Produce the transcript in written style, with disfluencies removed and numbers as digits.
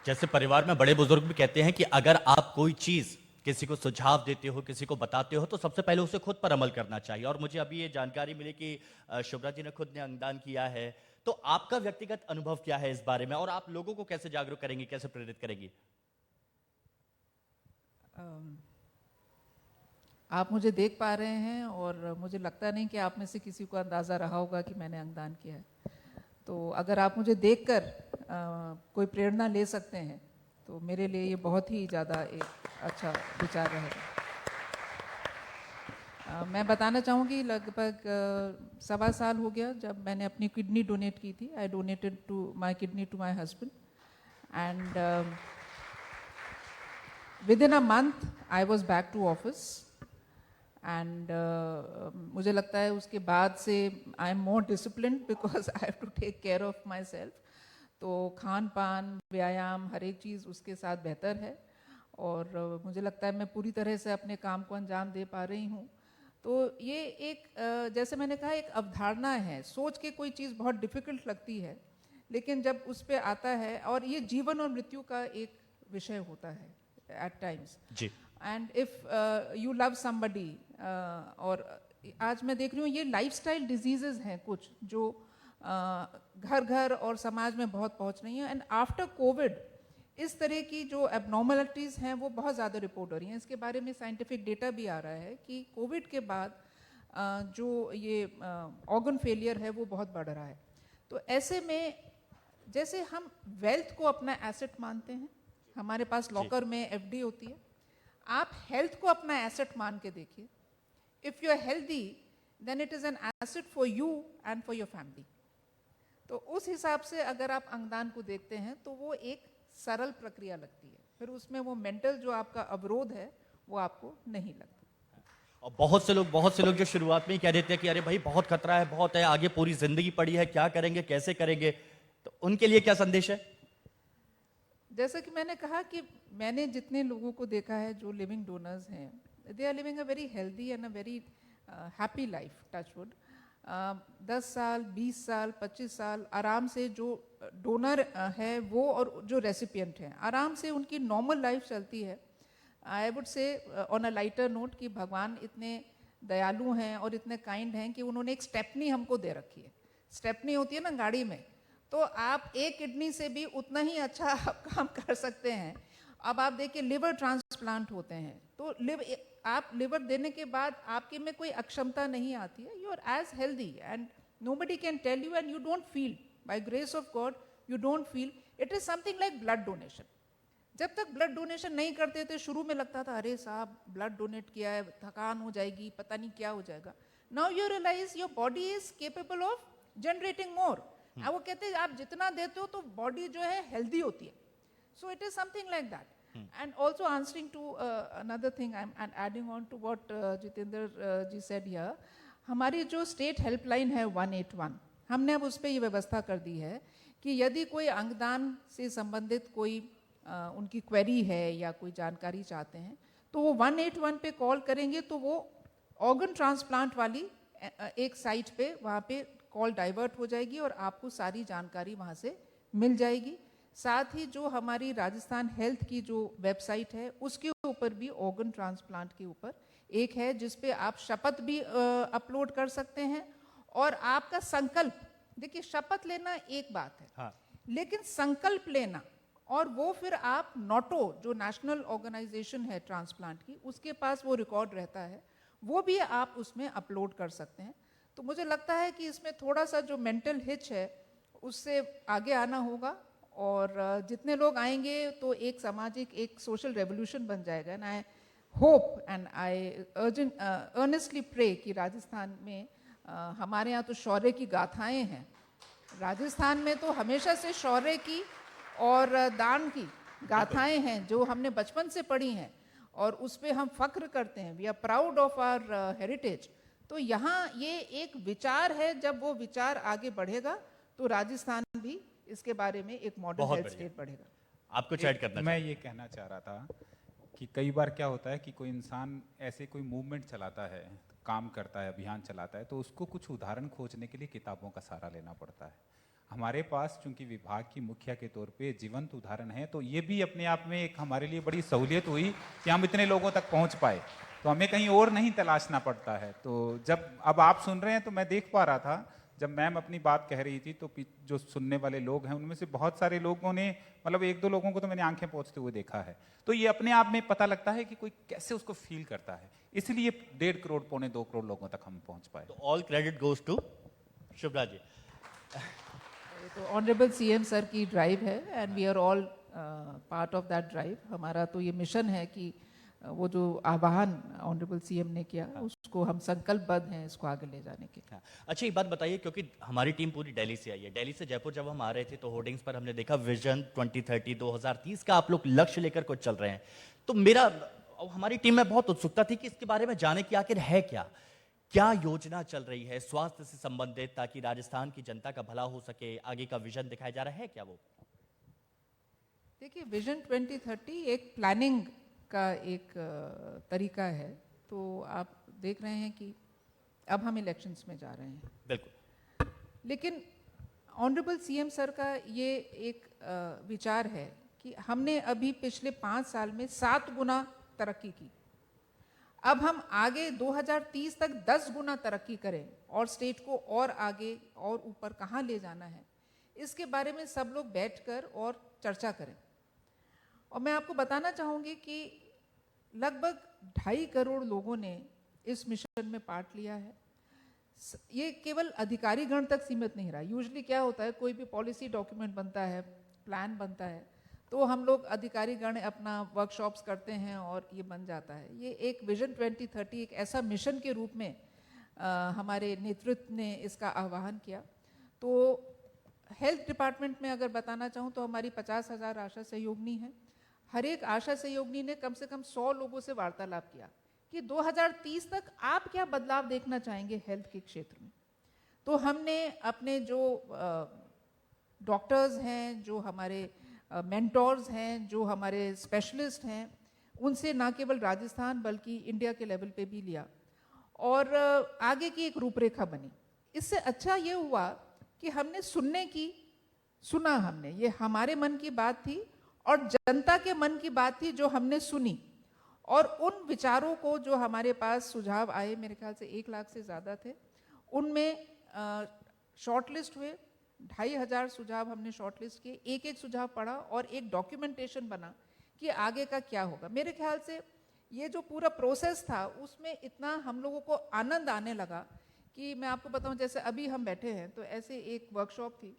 जैसे परिवार में बड़े बुजुर्ग भी कहते हैं कि अगर आप कोई चीज किसी को सुझाव देते हो, किसी को बताते हो, तो सबसे पहले उसे खुद पर अमल करना चाहिए। और मुझे अभी ये जानकारी मिली कि शुभ्रा जी ने खुद ने अंगदान किया है। तो आपका व्यक्तिगत अनुभव क्या है इस बारे में, और आप लोगों को कैसे जागरूक करेंगी, कैसे प्रेरित करेंगी? अम, आप मुझे देख पा रहे हैं और मुझे लगता नहीं कि आप में से किसी को अंदाज़ा रहा होगा कि मैंने अंगदान किया है। तो अगर आप मुझे देखकर कोई प्रेरणा ले सकते हैं तो मेरे लिए ये बहुत ही ज़्यादा एक अच्छा विचार रहेगा। मैं बताना चाहूँगी लगभग 1.25 साल हो गया जब मैंने अपनी किडनी डोनेट की थी। I donated to my kidney to my husband and within a month I was back to office and मुझे लगता है उसके बाद से I am more disciplined because I have to take care of myself. तो खान पान, व्यायाम, हर एक चीज़ उसके साथ बेहतर है और मुझे लगता है मैं पूरी तरह से अपने काम को अंजाम दे पा रही हूँ। तो ये एक जैसे मैंने कहा एक अवधारणा है, सोच के कोई चीज़ बहुत डिफ़िकल्ट लगती है लेकिन जब उस पर आता है, और ये जीवन और मृत्यु का एक विषय होता है एट टाइम्स। जी। And if you love somebody, और आज मैं देख रही हूँ ये लाइफस्टाइल डिजीजेज हैं कुछ जो घर घर और समाज में बहुत पहुँच रही हैं। एंड आफ्टर कोविड इस तरह की जो एबनॉर्मलिटीज़ हैं वो बहुत ज़्यादा रिपोर्ट हो रही हैं। इसके बारे में साइंटिफिक डेटा भी आ रहा है कि कोविड के बाद जो ये ऑर्गन फेलियर है वो बहुत बढ़ रहा है। तो ऐसे में जैसे हम वेल्थ को अपना एसेट मानते हैं, हमारे पास लॉकर में एफडी होती है, आप हेल्थ को अपना एसेट मान के देखिए। If you are healthy then it is an asset for you and for your family. तो उस हिसाब से अगर आप अंगदान को देखते हैं तो वो एक सरल प्रक्रिया लगती है, फिर उसमें वो मेंटल जो आपका अवरोध है वो आपको नहीं लगता। और बहुत से लोग जो शुरुआत में ही कह देते हैं कि अरे भाई बहुत खतरा है, बहुत है, आगे पूरी जिंदगी पड़ी है, क्या करेंगे, कैसे करेंगे, तो उनके लिए क्या संदेश है? जैसा कि मैंने कहा कि मैंने जितने लोगों को देखा है जो लिविंग डोनर्स हैं, they are living a very healthy and a very happy life, touchwood. 10 साल, 20 साल, 25 साल आराम से जो डोनर है वो और जो रेसिपिएंट हैं आराम से उनकी नॉर्मल लाइफ चलती है। I would say on a lighter note कि भगवान इतने दयालु हैं और इतने काइंड हैं कि उन्होंने एक स्टेपनी हमको दे रखी है। स्टेपनी होती है ना गाड़ी में, तो आप एक किडनी से भी उतना ही अच्छा आप काम कर सकते हैं। अब आप देखिए लिवर ट्रांसप्लांट होते हैं तो आप लिवर देने के बाद आपके में कोई अक्षमता नहीं आती है, you are as healthy and nobody can tell you and you don't feel, by grace of God you don't feel. It is something like blood donation. जब तक ब्लड डोनेशन नहीं करते थे शुरू में लगता था अरे साहब ब्लड डोनेट किया है, थकान हो जाएगी, पता नहीं क्या हो जाएगा। Now you realise your body is capable of generating more. वो कहते हैं आप जितना देते हो तो बॉडी जो है हेल्दी होती है। So it is something like that. And also answering to another thing I am adding on to what Jitendra ji said here, हमारी जो स्टेट हेल्पलाइन है 181, हमने अब उस पर ये व्यवस्था कर दी है कि यदि कोई अंगदान से संबंधित कोई उनकी क्वेरी है या कोई जानकारी चाहते हैं तो वो 181 पे कॉल करेंगे तो वो ऑर्गन ट्रांसप्लांट वाली एक साइट पे वहाँ पे कॉल डाइवर्ट हो जाएगी और आपको सारी जानकारी वहाँ से मिल जाएगी। साथ ही जो हमारी राजस्थान हेल्थ की जो वेबसाइट है उसके ऊपर भी ऑर्गन ट्रांसप्लांट के ऊपर एक है जिस पे आप शपथ भी अपलोड कर सकते हैं। और आपका संकल्प, देखिए शपथ लेना एक बात है, हाँ। लेकिन संकल्प लेना और वो फिर आप नोटो जो नेशनल ऑर्गेनाइजेशन है ट्रांसप्लांट की उसके पास वो रिकॉर्ड रहता है, वो भी आप उसमें अपलोड कर सकते हैं। तो मुझे लगता है कि इसमें थोड़ा सा जो मेंटल हिच है उससे आगे आना होगा और जितने लोग आएंगे तो एक सामाजिक एक सोशल रेवोल्यूशन बन जाएगा। And I hope and I earnestly pray कि राजस्थान में हमारे यहाँ तो शौर्य की गाथाएं हैं, राजस्थान में तो हमेशा से शौर्य की और दान की गाथाएं हैं जो हमने बचपन से पढ़ी हैं और उस पर हम फख्र करते हैं। We are proud of our heritage. तो यहाँ ये एक विचार है, जब वो विचार आगे बढ़ेगा तो राजस्थान भी इसके बारे में एक मॉडल बहुत हेल्थ बढ़िया। स्टेट बढ़ेगा। आप कुछ ऐड करना मैं चाहते ये कहना चाह रहा था कि कई बार क्या होता है कि कोई इंसान ऐसे कोई मूवमेंट चलाता है, काम करता है, अभियान चलाता है, तो उसको कुछ उदाहरण खोजने के लिए किताबों का सहारा लेना पड़ता है। हमारे पास चूंकि विभाग की मुखिया के तौर पे जीवंत उदाहरण है, तो ये भी अपने आप में एक हमारे लिए बड़ी सहूलियत हुई कि हम इतने लोगों तक पहुंच पाए, तो हमें कहीं और नहीं तलाशना पड़ता है। तो जब अब आप सुन रहे हैं तो मैं देख पा रहा था, जब मैम अपनी बात कह रही थी तो जो सुनने वाले लोग हैं उनमें से बहुत सारे लोगों ने, मतलब एक दो लोगों को तो मैंने आंखें पोंछते हुए देखा है। तो ये अपने आप में पता लगता है कि कोई कैसे उसको फील करता है, इसलिए 1.5 करोड़ पौने 2 करोड़ लोगों तक हम पहुंच पाए। तो all credit goes to Shubhra ji. ये तो ऑनरेबल सीएम सर की ड्राइव है and we are all part of that drive. हमारा तो ये मिशन है कि वो जो आह्वान ऑनरेबल सीएम ने किया उसको हम संकल्पबद्ध हैं इसको आगे ले जाने के। हाँ। अच्छा एक बात बताइए, क्योंकि हमारी टीम पूरी दिल्ली से आई है, दिल्ली से जयपुर जब हम आ रहे थे तो होर्डिंग्स पर हमने देखा विजन 2030 2030 का आप लोग लक्ष्य लेकर कुछ चल रहे हैं। तो मेरा और हमारी टीम में बहुत उत्सुकता थी कि इसके बारे में जाने की आखिर है क्या योजना चल रही है स्वास्थ्य से संबंधित, ताकि राजस्थान की जनता का भला हो सके, आगे का विजन दिखाया जा रहा है क्या वो? देखिए विजन 2030 एक प्लानिंग का एक तरीका है। तो आप देख रहे हैं कि अब हम इलेक्शंस में जा रहे हैं, बिल्कुल, लेकिन ऑनरेबल सीएम सर का ये एक विचार है कि हमने अभी पिछले 5 साल में 7 गुना तरक्की की। अब हम आगे 2030 तक 10 गुना तरक्की करें और स्टेट को और आगे और ऊपर कहाँ ले जाना है, इसके बारे में सब लोग बैठकर और चर्चा करें। और मैं आपको बताना चाहूँगी कि लगभग 2.5 करोड़ लोगों ने इस मिशन में पार्ट लिया है। ये केवल अधिकारी गण तक सीमित नहीं रहा। यूजुअली क्या होता है, कोई भी पॉलिसी डॉक्यूमेंट बनता है, प्लान बनता है, तो हम लोग अधिकारी गण अपना वर्कशॉप्स करते हैं और ये बन जाता है। ये एक विजन 2030 एक ऐसा मिशन के रूप में हमारे नेतृत्व ने इसका आह्वान किया। तो हेल्थ डिपार्टमेंट में अगर बताना चाहूँ तो हमारी 50,000 आशा सहयोगिनी हैं। हर एक आशा सहयोगिनी ने कम से कम 100 लोगों से वार्तालाप किया कि 2030 तक आप क्या बदलाव देखना चाहेंगे हेल्थ के क्षेत्र में। तो हमने अपने जो डॉक्टर्स हैं, जो हमारे मेंटोर्स हैं, जो हमारे स्पेशलिस्ट हैं, उनसे ना केवल राजस्थान बल्कि इंडिया के लेवल पे भी लिया और आगे की एक रूपरेखा बनी। इससे अच्छा ये हुआ कि हमने सुना हमने, ये हमारे मन की बात थी और जनता के मन की बात थी जो हमने सुनी, और उन विचारों को जो हमारे पास सुझाव आए, मेरे ख्याल से 1 लाख से ज़्यादा थे, उनमें शॉर्टलिस्ट हुए। 2,500 सुझाव हमने शॉर्टलिस्ट किए, एक एक सुझाव पढ़ा और एक डॉक्यूमेंटेशन बना कि आगे का क्या होगा। मेरे ख्याल से ये जो पूरा प्रोसेस था उसमें इतना हम लोगों को आनंद आने लगा कि मैं आपको बताऊं, जैसे अभी हम बैठे हैं तो ऐसे एक वर्कशॉप थी